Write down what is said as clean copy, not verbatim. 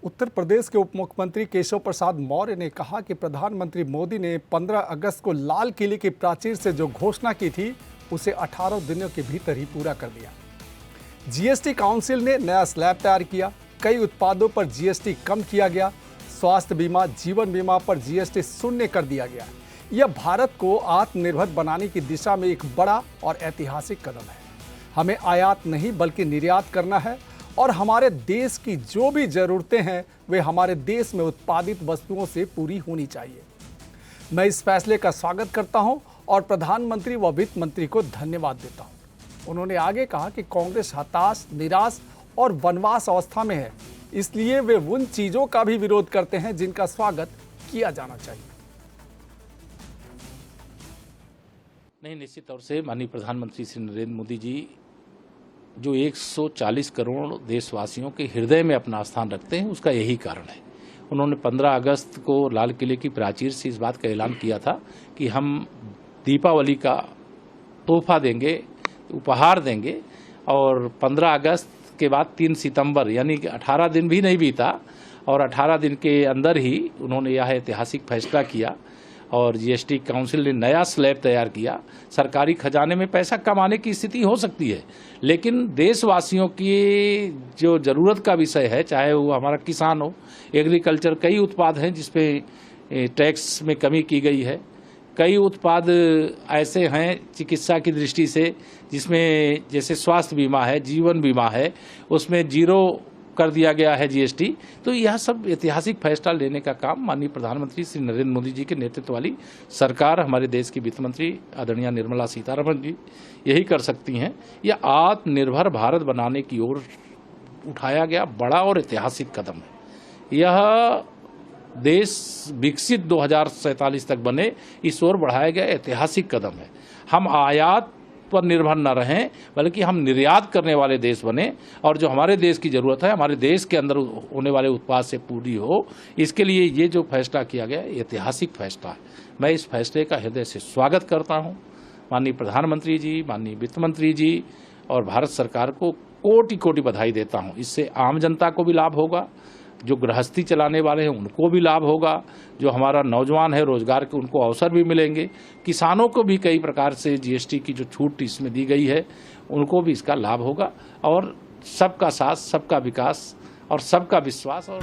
उत्तर प्रदेश के उप मुख्यमंत्री केशव प्रसाद मौर्य ने कहा कि प्रधानमंत्री मोदी ने 15 अगस्त को लाल किले की प्राचीर से जो घोषणा की थी उसे 18 दिनों के भीतर ही पूरा कर दिया। जीएसटी काउंसिल ने नया स्लैब तैयार किया, कई उत्पादों पर जीएसटी कम किया गया, स्वास्थ्य बीमा, जीवन बीमा पर जीएसटी शून्य कर दिया गया। यह भारत को आत्मनिर्भर बनाने की दिशा में एक बड़ा और ऐतिहासिक कदम है। हमें आयात नहीं बल्कि निर्यात करना है और हमारे देश की जो भी ज़रूरतें हैं वे हमारे देश में उत्पादित वस्तुओं से पूरी होनी चाहिए। मैं इस फैसले का स्वागत करता हूं और प्रधानमंत्री व वित्त मंत्री को धन्यवाद देता हूं। उन्होंने आगे कहा कि कांग्रेस हताश, निराश और वनवास अवस्था में है, इसलिए वे उन चीज़ों का भी विरोध करते हैं जिनका स्वागत किया जाना चाहिए। नहीं, निश्चित तौर से माननीय प्रधानमंत्री श्री नरेंद्र मोदी जी जो 140 करोड़ देशवासियों के हृदय में अपना स्थान रखते हैं, उसका यही कारण है। उन्होंने 15 अगस्त को लाल किले की प्राचीर से इस बात का ऐलान किया था कि हम दीपावली का तोहफा देंगे, उपहार देंगे, और 15 अगस्त के बाद 3 सितंबर यानी कि 18 दिन भी नहीं बीता और 18 दिन के अंदर ही उन्होंने यह ऐतिहासिक फैसला किया और जीएसटी काउंसिल ने नया स्लैब तैयार किया। सरकारी खजाने में पैसा कमाने की स्थिति हो सकती है, लेकिन देशवासियों की जो ज़रूरत का विषय है, चाहे वो हमारा किसान हो, एग्रीकल्चर, कई उत्पाद हैं जिसपे टैक्स में कमी की गई है। कई उत्पाद ऐसे हैं चिकित्सा की दृष्टि से जिसमें जैसे स्वास्थ्य बीमा है, जीवन बीमा है, उसमें जीरो कर दिया गया है जीएसटी। तो यह सब ऐतिहासिक फैसला लेने का काम माननीय प्रधानमंत्री श्री नरेंद्र मोदी जी के नेतृत्व वाली सरकार, हमारे देश की वित्त मंत्री आदरणीय निर्मला सीतारमण जी यही कर सकती हैं। यह आत्मनिर्भर भारत बनाने की ओर उठाया गया बड़ा और ऐतिहासिक कदम है। यह देश विकसित 2047 तक बने, इस ओर बढ़ाया गया ऐतिहासिक कदम है। हम आयात पर निर्भर न रहें बल्कि हम निर्यात करने वाले देश बने और जो हमारे देश की ज़रूरत है हमारे देश के अंदर होने वाले उत्पाद से पूरी हो, इसके लिए ये जो फैसला किया गया ऐतिहासिक फैसला है। मैं इस फैसले का हृदय से स्वागत करता हूँ। माननीय प्रधानमंत्री जी, माननीय वित्त मंत्री जी और भारत सरकार को कोटि कोटि बधाई देता हूँ। इससे आम जनता को भी लाभ होगा, जो गृहस्थी चलाने वाले हैं उनको भी लाभ होगा, जो हमारा नौजवान है रोजगार के उनको अवसर भी मिलेंगे, किसानों को भी कई प्रकार से जीएसटी की जो छूट इसमें दी गई है उनको भी इसका लाभ होगा और सबका साथ, सबका विकास और सबका विश्वास और